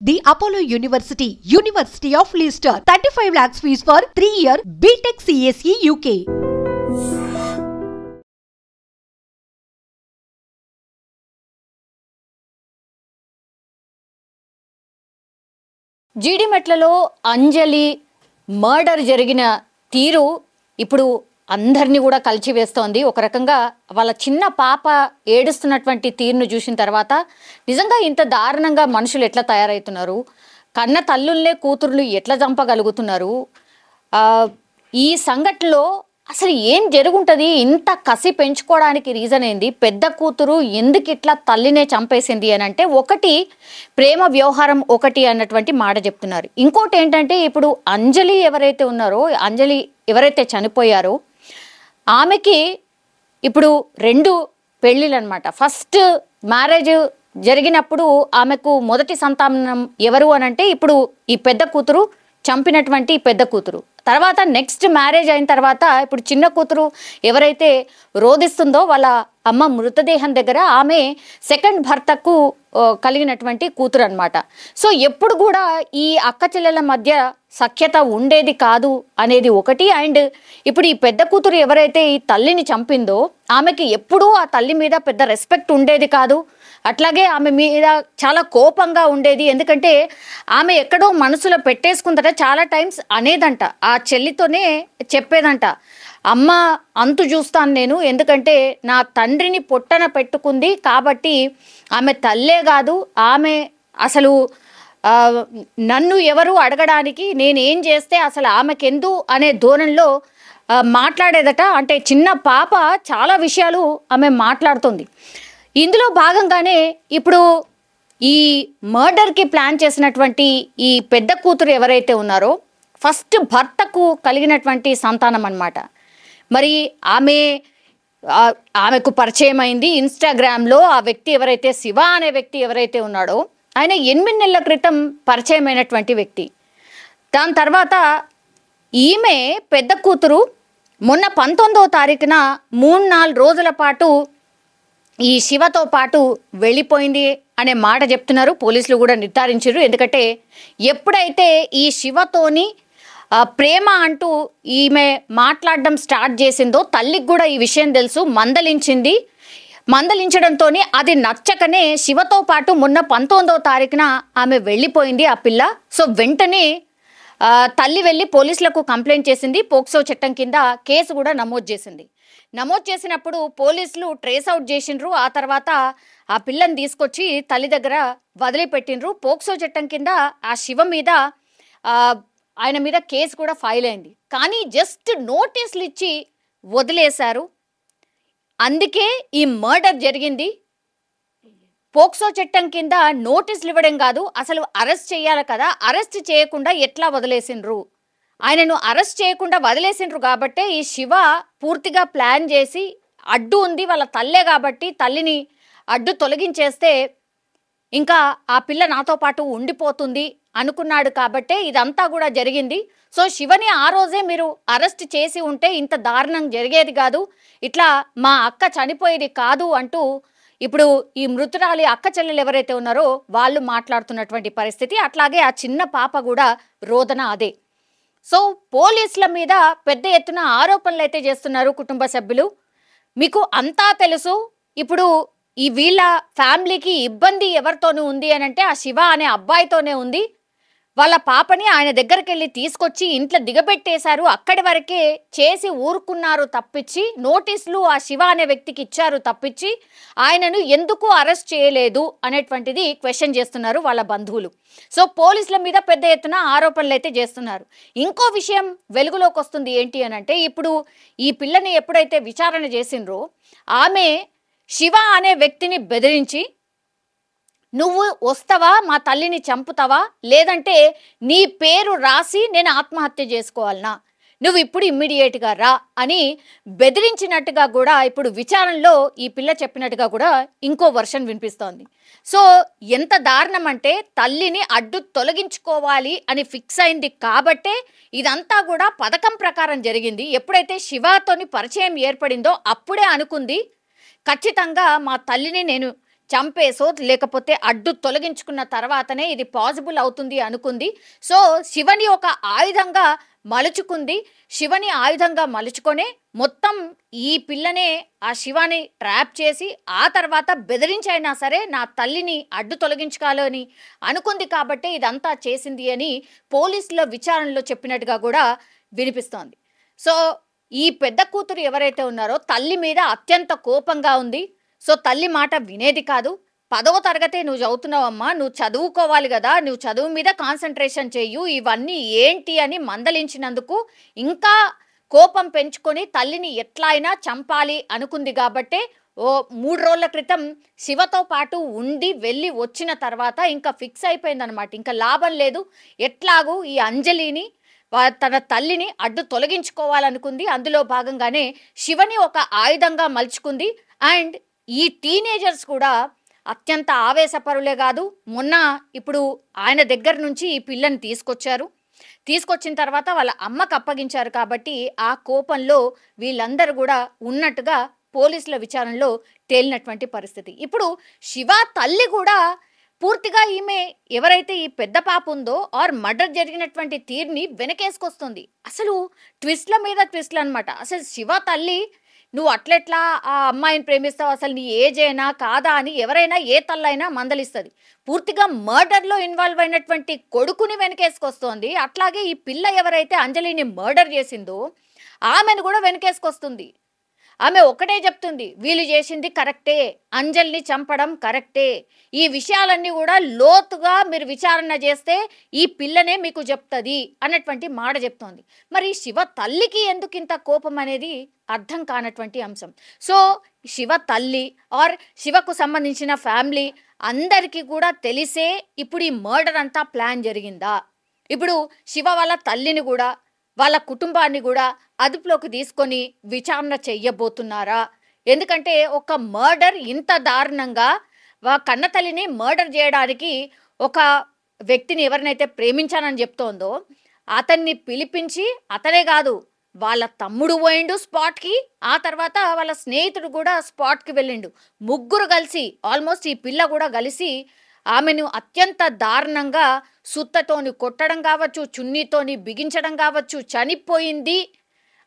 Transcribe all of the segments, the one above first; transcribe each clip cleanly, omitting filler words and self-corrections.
The Apollo University, University of Leicester, 35 lakhs fees for 3-year BTech CSE UK. జీడిమెట్లలో Anjali murder జరిగిన తీరు ఇప్పుడు అందరినీ కూడా కలిచివేస్తోంది. ఒక రకంగా వాళ్ళ చిన్న పాప ఏడుస్తున్నటువంటి తీరును చూసిన తర్వాత నిజంగా ఇంత దారుణంగా మనుషులు ఎట్లా తయారవుతున్నారు, కన్న తల్లుల్నే కూతుర్లు ఎట్లా చంపగలుగుతున్నారు, ఈ సంఘటనలో అసలు ఏం జరుగుంటుంది, ఇంత కసి పెంచుకోవడానికి రీజన్ ఏంది, పెద్ద కూతురు ఎందుకు ఇట్లా తల్లినే చంపేసింది అని అంటే ఒకటి ప్రేమ వ్యవహారం ఒకటి అన్నటువంటి మాట చెప్తున్నారు. ఇంకోటి ఏంటంటే ఇప్పుడు అంజలి ఎవరైతే ఉన్నారో, అంజలి ఎవరైతే చనిపోయారో ఆమెకి ఇప్పుడు 2 పెళ్ళిళ్ళు అనమాట. ఫస్ట్ మ్యారేజ్ జరిగినప్పుడు ఆమెకు మొదటి సంతానం ఎవరు అని అంటే ఇప్పుడు ఈ పెద్ద కూతురు చంపినటువంటి పెద్ద కూతురు. తర్వాత నెక్స్ట్ మ్యారేజ్ అయిన తర్వాత ఇప్పుడు చిన్న కూతురు ఎవరైతే రోధిస్తుందో వాళ్ళ అమ్మ మృతదేహం దగ్గర ఆమె సెకండ్ భర్తకు కలిగినటువంటి కూతురు అనమాట. సో ఎప్పుడు కూడా ఈ అక్క చెల్లెల మధ్య సఖ్యత ఉండేది కాదు అనేది ఒకటి. అండ్ ఇప్పుడు ఈ పెద్ద కూతురు ఎవరైతే ఈ తల్లిని చంపిందో ఆమెకి ఎప్పుడూ ఆ తల్లి మీద పెద్ద రెస్పెక్ట్ ఉండేది కాదు. అట్లాగే ఆమె మీద చాలా కోపంగా ఉండేది. ఎందుకంటే ఆమె ఎక్కడో మనసులో పెట్టేసుకుందట, చాలా టైమ్స్ అనేదంట, ఆ చెల్లితోనే చెప్పేదంట, అమ్మ అంతు చూస్తాను నేను, ఎందుకంటే నా తండ్రిని పొట్టన పెట్టుకుంది కాబట్టి ఆమె తల్లే కాదు, ఆమె అసలు నన్ను ఎవరు అడగడానికి, నేనేం చేస్తే అసలు ఆమెకెందు అనే ధోరణిలో మాట్లాడేదట. అంటే చిన్న పాప చాలా విషయాలు ఆమె మాట్లాడుతుంది. ఇందులో భాగంగానే ఇప్పుడు ఈ మర్డర్కి ప్లాన్ చేసినటువంటి ఈ పెద్ద కూతురు ఎవరైతే ఉన్నారో ఫస్ట్ భర్తకు కలిగినటువంటి సంతానం అన్నమాట. మరి ఆమెకు పరిచయం అయింది ఇన్స్టాగ్రామ్లో. ఆ వ్యక్తి ఎవరైతే శివ అనే వ్యక్తి ఎవరైతే ఉన్నాడో ఆయన 8 నెలల క్రితం పరిచయం అయినటువంటి వ్యక్తి. దాని తర్వాత ఈమె పెద్ద కూతురు మొన్న 19వ తారీఖున 3-4 రోజుల పాటు ఈ శివతో పాటు వెళ్ళిపోయింది అనే మాట చెప్తున్నారు. పోలీసులు కూడా నిర్ధారించారు. ఎందుకంటే ఎప్పుడైతే ఈ శివతోని ప్రేమ అంటూ ఈమె మాట్లాడడం స్టార్ట్ చేసిందో తల్లికి కూడా ఈ విషయం తెలుసు, మందలించింది. మందలించడంతో అది నచ్చకనే శివతో పాటు మొన్న 19వ తారీఖున ఆమె వెళ్ళిపోయింది ఆ పిల్ల. సో వెంటనే తల్లి వెళ్ళి పోలీసులకు కంప్లైంట్ చేసింది. పోక్సో చట్టం కింద కేసు కూడా నమోదు చేసింది. నమోదు చేసినప్పుడు పోలీసులు ట్రేస్ అవుట్ చేసిండ్రు. ఆ తర్వాత ఆ పిల్లని తీసుకొచ్చి తల్లి దగ్గర వదిలిపెట్టిండ్రు. పోక్సో చట్టం కింద ఆ శివ మీద ఆయన మీద కేసు కూడా ఫైల్ అయింది. కానీ జస్ట్ నోటీసులు ఇచ్చి వదిలేశారు. అందుకే ఈ మర్డర్ జరిగింది. పోక్సో చట్టం కింద నోటీసులు ఇవ్వడం కాదు, అసలు అరెస్ట్ చేయాలి కదా, అరెస్ట్ చేయకుండా ఎట్లా వదిలేసిండ్రు, ఆయనను అరెస్ట్ చేయకుండా వదిలేసిండ్రు. కాబట్టే ఈ శివ పూర్తిగా ప్లాన్ చేసి అడ్డు ఉంది వాళ్ళ తల్లే కాబట్టి తల్లిని అడ్డు తొలగించేస్తే ఇంకా ఆ పిల్ల నాతో పాటు ఉండిపోతుంది అనుకున్నాడు. కాబట్టే ఇదంతా కూడా జరిగింది. సో శివని ఆ రోజే మీరు అరెస్ట్ చేసి ఉంటే ఇంత దారుణం జరిగేది కాదు, ఇట్లా మా అక్క చనిపోయేది కాదు అంటూ ఇప్పుడు ఈ మృతురాలి అక్క చెల్లెలు ఎవరైతే ఉన్నారో వాళ్ళు మాట్లాడుతున్నటువంటి పరిస్థితి. అట్లాగే ఆ చిన్న పాప కూడా రోదన అదే. సో పోలీసుల మీద పెద్ద ఎత్తున ఆరోపణలు అయితే చేస్తున్నారు కుటుంబ సభ్యులు. మీకు అంతా తెలుసు. ఇప్పుడు ఈ వీళ్ళ ఫ్యామిలీకి ఇబ్బంది ఎవరితోనూ ఉంది అని అంటే ఆ శివ అనే అబ్బాయితోనే ఉంది. వాళ్ళ పాపని ఆయన దగ్గరికి వెళ్ళి తీసుకొచ్చి ఇంట్లో దిగబెట్టేశారు. అక్కడి వరకే చేసి ఊరుకున్నారు తప్పించి, నోటీసులు ఆ శివ అనే వ్యక్తికి ఇచ్చారు తప్పించి ఆయనను ఎందుకు అరెస్ట్ చేయలేదు అనేటువంటిది క్వశ్చన్ చేస్తున్నారు వాళ్ళ బంధువులు. సో పోలీసుల మీద పెద్ద ఎత్తున ఆరోపణలు అయితే చేస్తున్నారు. ఇంకో విషయం వెలుగులోకి వస్తుంది ఏంటి అని అంటే ఇప్పుడు ఈ పిల్లని ఎప్పుడైతే విచారణ చేసిండ్రో ఆమె శివ అనే వ్యక్తిని బెదిరించి, నువ్వు వస్తావా మా తల్లిని చంపుతావా, లేదంటే నీ పేరు రాసి నేను ఆత్మహత్య చేసుకోవాలనా, నువ్వు ఇప్పుడు ఇమ్మీడియట్గా రా అని బెదిరించినట్టుగా కూడా ఇప్పుడు విచారణలో ఈ పిల్ల చెప్పినట్టుగా కూడా ఇంకో వర్షన్ వినిపిస్తోంది. సో ఎంత దారుణం అంటే తల్లిని అడ్డు తొలగించుకోవాలి అని ఫిక్స్ అయింది కాబట్టే ఇదంతా కూడా పథకం ప్రకారం జరిగింది. ఎప్పుడైతే శివతోని పరిచయం ఏర్పడిందో అప్పుడే అనుకుంది ఖచ్చితంగా మా తల్లిని నేను చంపేసో లేకపోతే అడ్డు తొలగించుకున్న తర్వాతనే ఇది పాసిబుల్ అవుతుంది అనుకుంది. సో శివని ఒక ఆయుధంగా మలుచుకుంది. శివని ఆయుధంగా మలుచుకొనే మొత్తం ఈ పిల్లనే ఆ శివాని ట్రాప్ చేసి ఆ తర్వాత బెదిరించైనా సరే నా తల్లిని అడ్డు తొలగించుకోవాలని అనుకుంది కాబట్టి ఇదంతా చేసింది అని పోలీసుల విచారణలో చెప్పినట్టుగా కూడా వినిపిస్తోంది. సో ఈ పెద్ద కూతురు ఎవరైతే ఉన్నారో తల్లి మీద అత్యంత కోపంగా ఉంది. సో తల్లి మాట వినేది కాదు. 10వ తరగతి నువ్వు చదువుతున్నావమ్మా, నువ్వు చదువుకోవాలి కదా, నువ్వు చదువు మీద కాన్సన్ట్రేషన్ చెయ్యు, ఇవన్నీ ఏంటి అని మందలించినందుకు ఇంకా కోపం పెంచుకొని తల్లిని ఎట్లా అయినా చంపాలి అనుకుంది. కాబట్టే 3 రోజుల క్రితం శివతో పాటు ఉండి వెళ్ళి వచ్చిన తర్వాత ఇంకా ఫిక్స్ అయిపోయిందనమాట. ఇంకా లాభం లేదు, ఎట్లాగూ ఈ అంజలిని తన తల్లిని అడ్డు తొలగించుకోవాలనుకుంది. అందులో భాగంగానే శివని ఒక ఆయుధంగా మలుచుకుంది. అండ్ ఈ టీనేజర్స్ కూడా అత్యంత ఆవేశపరులే కాదు, మొన్న ఇప్పుడు ఆయన దగ్గర నుంచి ఈ పిల్లని తీసుకొచ్చిన తర్వాత వాళ్ళ అమ్మకు అప్పగించారు. కాబట్టి ఆ కోపంలో వీళ్ళందరూ కూడా ఉన్నట్టుగా పోలీసుల విచారణలో తేలినటువంటి పరిస్థితి. ఇప్పుడు శివ తల్లి కూడా పూర్తిగా ఈమె ఎవరైతే ఈ పెద్ద పాప ఉందో ఆర్ మర్డర్ జరిగినటువంటి తీరుని వెనకేసుకొస్తుంది. అసలు ట్విస్ట్ల మీద ట్విస్ట్లు అనమాట. అసలు శివ తల్లి నువ్వు అట్లెట్లా ఆ అమ్మాయిని ప్రేమిస్తావు, అసలు నీ ఏజ్ అయినా కాదా అని ఎవరైనా ఏ తల్లైనా మందలిస్తుంది. పూర్తిగా మర్డర్లో ఇన్వాల్వ్ అయినటువంటి కొడుకుని వెనకేసుకొస్తోంది. అట్లాగే ఈ పిల్ల ఎవరైతే అంజలిని మర్డర్ చేసిందో ఆమెను కూడా వెనకేసుకొస్తుంది. ఆమె ఒకటే చెప్తుంది, వీళ్ళు చేసింది కరెక్టే, అంజలిని చంపడం కరెక్టే, ఈ విషయాలన్నీ కూడా లోతుగా మీరు విచారణ చేస్తే ఈ పిల్లనే మీకు చెప్తుంది అన్నటువంటి మాట చెప్తోంది. మరి శివ తల్లికి ఎందుకు ఇంత కోపం అనేది అర్థం కానటువంటి అంశం. సో శివ తల్లి ఆర్ శివకు సంబంధించిన ఫ్యామిలీ అందరికీ కూడా తెలిసే ఇప్పుడు ఈ మర్డర్ అంతా ప్లాన్ జరిగిందా? ఇప్పుడు శివ వాళ్ళ తల్లిని కూడా వాళ్ళ కుటుంబాన్ని కూడా అదుపులోకి తీసుకొని విచారణ చెయ్యబోతున్నారా? ఎందుకంటే ఒక మర్డర్ ఇంత దారుణంగా కన్న తల్లిని మర్డర్ చేయడానికి ఒక వ్యక్తిని ఎవరినైతే ప్రేమించానని చెప్తోందో అతన్ని పిలిపించి, అతనే కాదు వాళ్ళ తమ్ముడు పోయిండు స్పాట్కి, ఆ తర్వాత వాళ్ళ స్నేహితుడు కూడా స్పాట్కి వెళ్ళిండు. ముగ్గురు కలిసి ఆల్మోస్ట్ ఈ పిల్ల కూడా కలిసి ఆమెను అత్యంత దారుణంగా సుత్తతోని కొట్టడం కావచ్చు, చున్నీతోని బిగించడం కావచ్చు, చనిపోయింది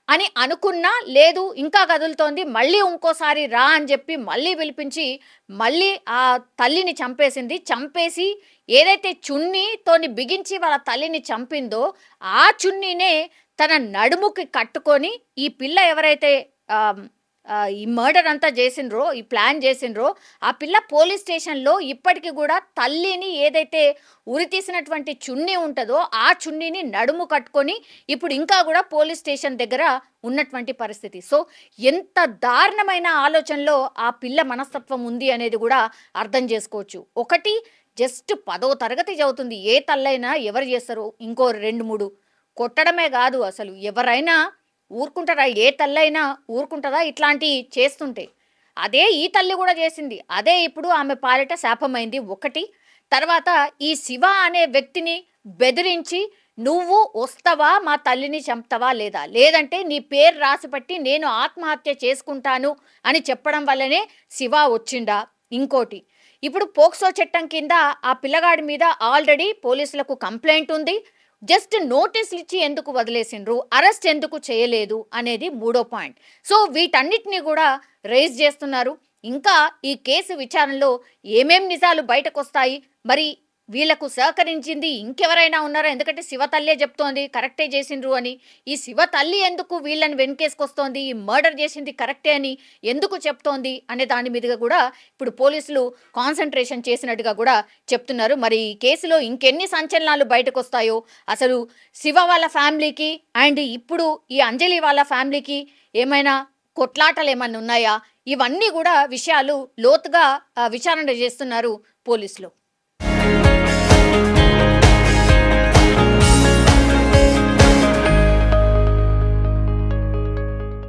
అని అనుకున్నా లేదు ఇంకా కదులుతోంది, మళ్ళీ ఇంకోసారి రా అని చెప్పి మళ్ళీ పిలిపించి మళ్ళీ ఆ తల్లిని చంపేసి ఏదైతే చున్నీతోని బిగించి వాళ్ళ తల్లిని చంపిందో ఆ చున్నీనే తన నడుముకి కట్టుకొని ఈ పిల్ల ఎవరైతే ఈ మర్డర్ అంతా చేసిండ్రో, ఈ ప్లాన్ చేసిండ్రో ఆ పిల్ల పోలీస్ స్టేషన్లో ఇప్పటికీ కూడా తల్లిని ఏదైతే ఉరి తీసినటువంటి చున్నీ ఉంటుందో ఆ చున్నీని నడుము కట్టుకొని ఇప్పుడు ఇంకా కూడా పోలీస్ స్టేషన్ దగ్గర ఉన్నటువంటి పరిస్థితి. సో ఎంత దారుణమైన ఆలోచనలో ఆ పిల్ల మనస్తత్వం ఉంది అనేది కూడా అర్థం చేసుకోవచ్చు. ఒకటి జస్ట్ 10వ తరగతి చదువుతుంది, ఏ తల్లైనా ఎవరు చేస్తారు? ఇంకో 2-3 కొట్టడమే కాదు, అసలు ఎవరైనా ఊరుకుంటారా? ఏ తల్లైనా ఊరుకుంటుందా ఇట్లాంటి చేస్తుంటే? అదే ఈ తల్లి కూడా చేసింది, అదే ఇప్పుడు ఆమె పాలిట శాపమైంది. ఒకటి తర్వాత ఈ శివ అనే వ్యక్తిని బెదిరించి నువ్వు వస్తావా మా తల్లిని చంపుతావా లేదంటే నీ పేరు రాసిపెట్టి నేను ఆత్మహత్య చేసుకుంటాను అని చెప్పడం వల్లనే శివ వచ్చిండా? ఇంకోటి ఇప్పుడు పోక్సో చట్టం కింద ఆ పిల్లగాడి మీద ఆల్రెడీ పోలీసులకు కంప్లైంట్ ఉంది. జస్ట్ నోటీసులు ఇచ్చి ఎందుకు వదిలేసిండ్రు, అరెస్ట్ ఎందుకు చేయలేదు అనేది 3వ పాయింట్. సో వీటన్నిటిని కూడా రైజ్ చేస్తున్నారు. ఇంకా ఈ కేసు విచారణలో ఏమేం నిజాలు బయటకు వస్తాయి, మరి వీళ్లకు సహకరించింది ఇంకెవరైనా ఉన్నారా? ఎందుకంటే శివ తల్లే చెప్తోంది కరెక్టే చేసిండ్రు అని. ఈ శివ తల్లి ఎందుకు వీళ్ళని వెనకేసుకొస్తోంది, ఈ మర్డర్ చేసింది కరెక్టే అని ఎందుకు చెప్తోంది అనే దాని మీదుగా కూడా ఇప్పుడు పోలీసులు కాన్సన్ట్రేషన్ చేసినట్టుగా కూడా చెప్తున్నారు. మరి ఈ కేసులో ఇంకెన్ని సంచలనాలు బయటకు వస్తాయో, అసలు శివ వాళ్ళ ఫ్యామిలీకి అండ్ ఇప్పుడు ఈ అంజలి వాళ్ళ ఫ్యామిలీకి ఏమైనా కొట్లాటలు ఏమైనా ఉన్నాయా, ఇవన్నీ కూడా విషయాలు లోతుగా విచారణ చేస్తున్నారు పోలీసులు.